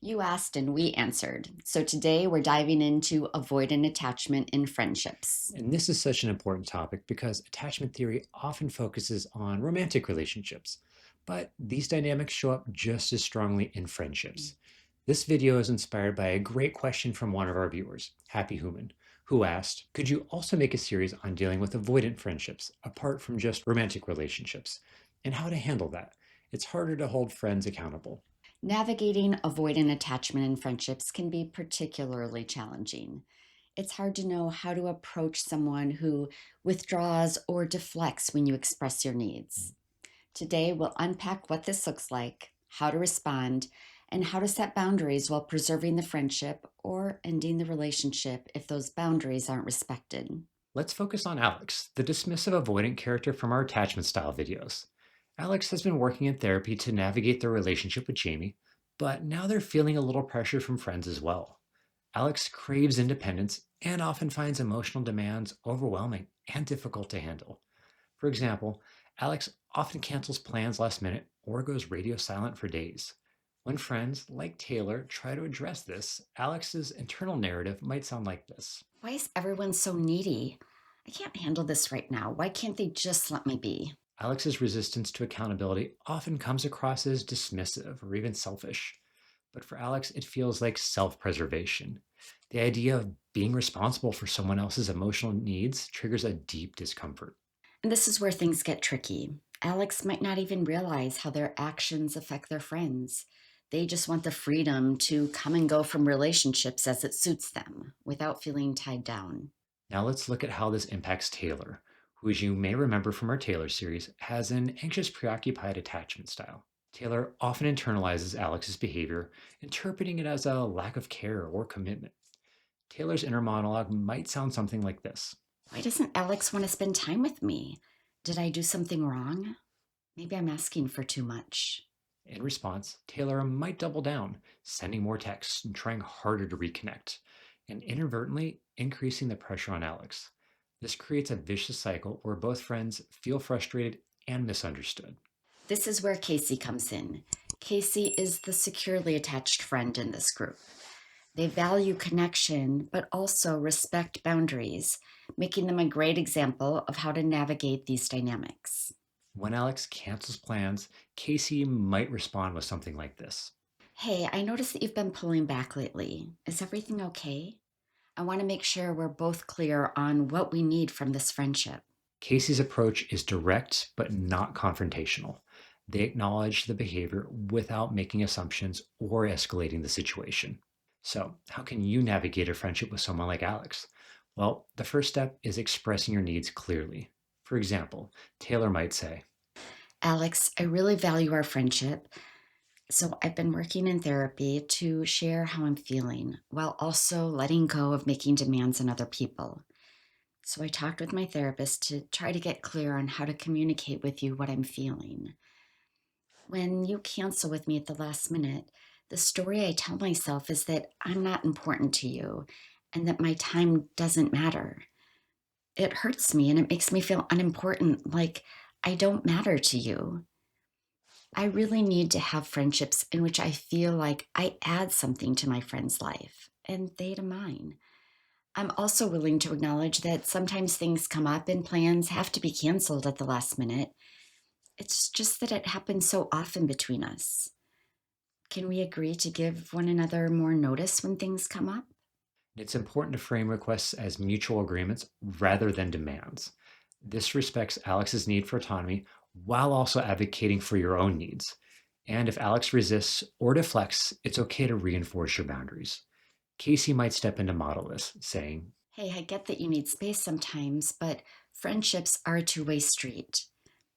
You asked and we answered. So today we're diving into avoidant attachment in friendships. And this is such an important topic because attachment theory often focuses on romantic relationships, but these dynamics show up just as strongly in friendships. This video is inspired by a great question from one of our viewers, Happy Human, who asked, could you also make a series on dealing with avoidant friendships apart from just romantic relationships and how to handle that? It's harder to hold friends accountable. Navigating avoidant attachment in friendships can be particularly challenging. It's hard to know how to approach someone who withdraws or deflects when you express your needs. Today we'll unpack what this looks like, how to respond, and how to set boundaries while preserving the friendship or ending the relationship if those boundaries aren't respected. Let's focus on Alex, the dismissive avoidant character from our attachment style videos. Alex has been working in therapy to navigate their relationship with Jamie, but now they're feeling a little pressure from friends as well. Alex craves independence and often finds emotional demands overwhelming and difficult to handle. For example, Alex often cancels plans last minute or goes radio silent for days. When friends, like Taylor, try to address this, Alex's internal narrative might sound like this. Why is everyone so needy? I can't handle this right now. Why can't they just let me be? Alex's resistance to accountability often comes across as dismissive or even selfish. But for Alex, it feels like self preservation. The idea of being responsible for someone else's emotional needs triggers a deep discomfort. And this is where things get tricky. Alex might not even realize how their actions affect their friends. They just want the freedom to come and go from relationships as it suits them without feeling tied down. Now let's look at how this impacts Taylor, who, as you may remember from our Taylor series, has an anxious preoccupied attachment style. Taylor often internalizes Alex's behavior, interpreting it as a lack of care or commitment. Taylor's inner monologue might sound something like this. Why doesn't Alex want to spend time with me? Did I do something wrong? Maybe I'm asking for too much. In response, Taylor might double down, sending more texts and trying harder to reconnect, and inadvertently increasing the pressure on Alex. This creates a vicious cycle where both friends feel frustrated and misunderstood. This is where Casey comes in. Casey is the securely attached friend in this group. They value connection, but also respect boundaries, making them a great example of how to navigate these dynamics. When Alex cancels plans, Casey might respond with something like this. Hey, I noticed that you've been pulling back lately. Is everything okay? I want to make sure we're both clear on what we need from this friendship. Casey's approach is direct but not confrontational. They acknowledge the behavior without making assumptions or escalating the situation. So, how can you navigate a friendship with someone like Alex? Well, the first step is expressing your needs clearly. For example, Taylor might say, Alex, I really value our friendship, so I've been working in therapy to share how I'm feeling while also letting go of making demands on other people. So I talked with my therapist to try to get clear on how to communicate with you what I'm feeling. When you cancel with me at the last minute, the story I tell myself is that I'm not important to you and that my time doesn't matter. It hurts me and it makes me feel unimportant, like I don't matter to you. I really need to have friendships in which I feel like I add something to my friend's life and they to mine. I'm also willing to acknowledge that sometimes things come up and plans have to be canceled at the last minute. It's just that it happens so often between us. Can we agree to give one another more notice when things come up? it's important to frame requests as mutual agreements rather than demands. This respects Alex's need for autonomy while also advocating for your own needs. And if Alex resists or deflects, it's okay to reinforce your boundaries. Casey might step in to model this, saying, Hey, I get that you need space sometimes, but friendships are a two-way street.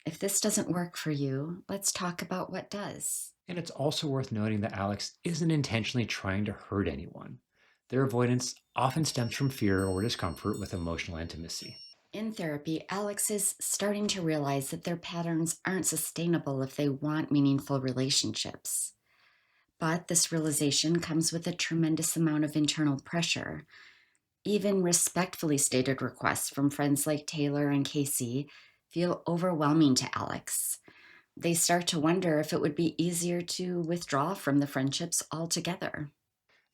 If this doesn't work for you, let's talk about what does. and it's also worth noting that Alex isn't intentionally trying to hurt anyone. Their avoidance often stems from fear or discomfort with emotional intimacy. In therapy, Alex is starting to realize that their patterns aren't sustainable if they want meaningful relationships. But this realization comes with a tremendous amount of internal pressure. Even respectfully stated requests from friends like Taylor and Casey feel overwhelming to Alex. They start to wonder if it would be easier to withdraw from the friendships altogether.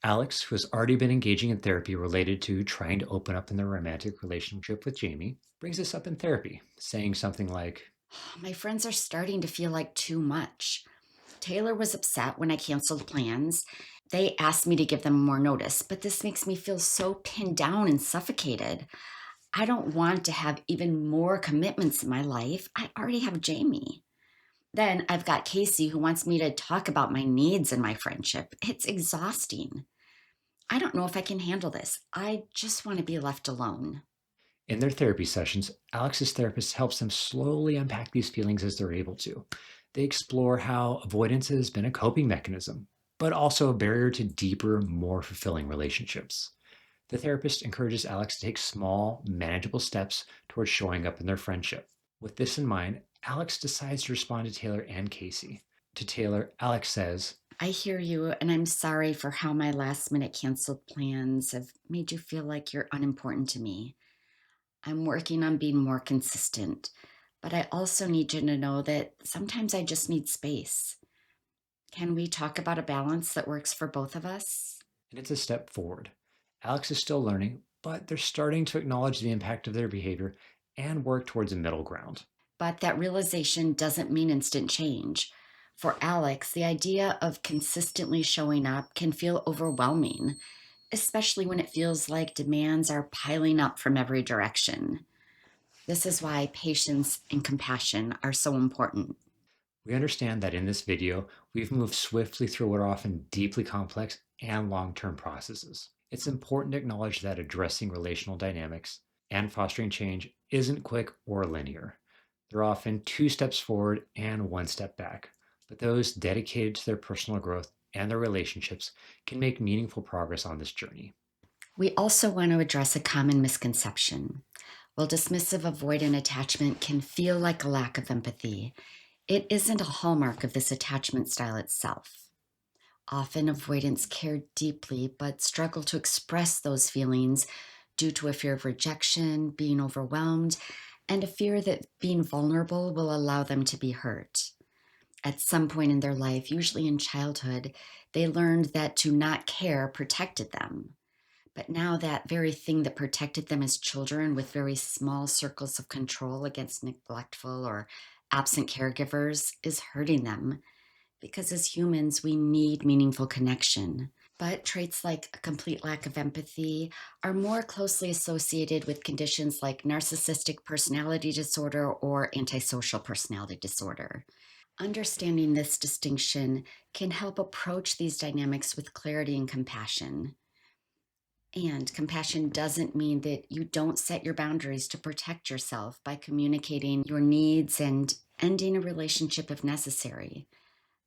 Alex, who has already been engaging in therapy related to trying to open up in their romantic relationship with Jamie, brings this up in therapy, saying something like, My friends are starting to feel like too much. Taylor was upset when I canceled plans. They asked me to give them more notice, but this makes me feel so pinned down and suffocated. I don't want to have even more commitments in my life. I already have Jamie. Then I've got Casey who wants me to talk about my needs in my friendship. It's exhausting. I don't know if I can handle this. I just want to be left alone. in their therapy sessions, Alex's therapist helps them slowly unpack these feelings as they're able to. They explore how avoidance has been a coping mechanism, but also a barrier to deeper, more fulfilling relationships. The therapist encourages Alex to take small, manageable steps towards showing up in their friendship. With this in mind, Alex decides to respond to Taylor and Casey. To Taylor, Alex says, I hear you, and I'm sorry for how my last minute canceled plans have made you feel like you're unimportant to me. I'm working on being more consistent, but I also need you to know that sometimes I just need space. Can we talk about a balance that works for both of us? and it's a step forward. Alex is still learning, but they're starting to acknowledge the impact of their behavior and work towards a middle ground. But that realization doesn't mean instant change. For Alex, the idea of consistently showing up can feel overwhelming, especially when it feels like demands are piling up from every direction. This is why patience and compassion are so important. We understand that in this video, we've moved swiftly through what are often deeply complex and long term processes. It's important to acknowledge that addressing relational dynamics and fostering change isn't quick or linear. They're often two steps forward and one step back, but those dedicated to their personal growth and their relationships can make meaningful progress on this journey. We also want to address a common misconception. While dismissive avoidant attachment can feel like a lack of empathy, it isn't a hallmark of this attachment style itself. Often, avoidants care deeply but struggle to express those feelings due to a fear of rejection, being overwhelmed, and a fear that being vulnerable will allow them to be hurt. At some point in their life, usually in childhood, they learned that to not care protected them. But now, that very thing that protected them as children with very small circles of control against neglectful or absent caregivers is hurting them because as humans, we need meaningful connection. But traits like a complete lack of empathy are more closely associated with conditions like narcissistic personality disorder or antisocial personality disorder. Understanding this distinction can help approach these dynamics with clarity and compassion. And compassion doesn't mean that you don't set your boundaries to protect yourself by communicating your needs and ending a relationship if necessary,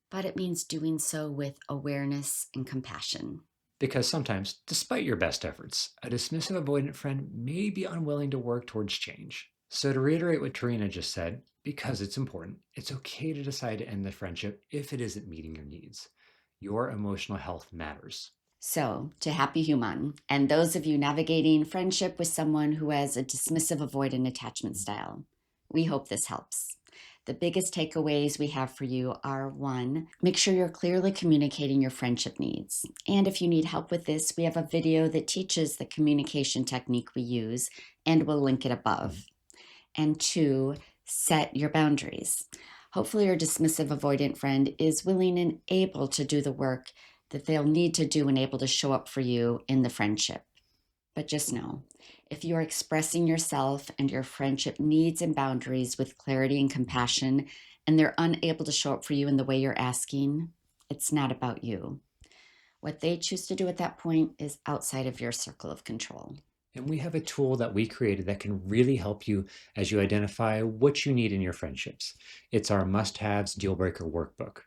but it means doing so with awareness and compassion. Because sometimes, despite your best efforts, a dismissive avoidant friend may be unwilling to work towards change. So, to reiterate what Tehrina just said, because it's important, it's okay to decide to end the friendship if it isn't meeting your needs. Your emotional health matters. So, to happy human, and those of you navigating friendship with someone who has a dismissive avoidant attachment style, we hope this helps. The biggest takeaways we have for you are one, make sure you're clearly communicating your friendship needs. And if you need help with this, we have a video that teaches the communication technique we use, and we'll link it above. And two, set your boundaries. Hopefully, your dismissive avoidant friend is willing and able to do the work that they'll need to do and able to show up for you in the friendship. But just know, if you are expressing yourself and your friendship needs and boundaries with clarity and compassion, and they're unable to show up for you in the way you're asking, it's not about you. What they choose to do at that point is outside of your circle of control. And we have a tool that we created that can really help you as you identify what you need in your friendships. It's our must haves deal breaker workbook.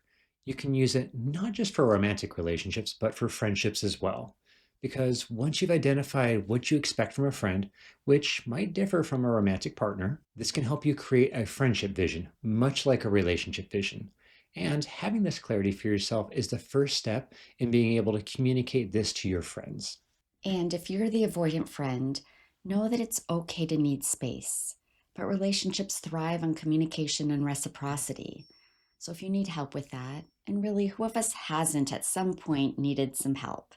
You can use it not just for romantic relationships, but for friendships as well. Because once you've identified what you expect from a friend, which might differ from a romantic partner, this can help you create a friendship vision, much like a relationship vision. And having this clarity for yourself is the first step in being able to communicate this to your friends. And if you're the avoidant friend, know that it's okay to need space. But relationships thrive on communication and reciprocity. So if you need help with that, and really who of us hasn't at some point needed some help,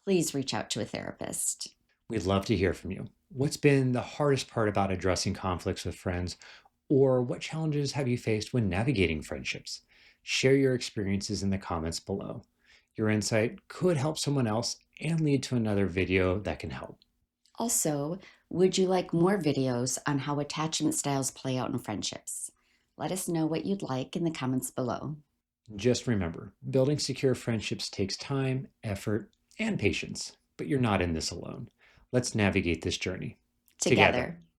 please reach out to a therapist. We'd love to hear from you. What's been the hardest part about addressing conflicts with friends, or what challenges have you faced when navigating friendships? Share your experiences in the comments below. Your insight could help someone else and lead to another video that can help. Also, would you like more videos on how attachment styles play out in friendships? Let us know what you'd like in the comments below. Just remember, building secure friendships takes time, effort, and patience, but you're not in this alone. Let's navigate this journey together. Together.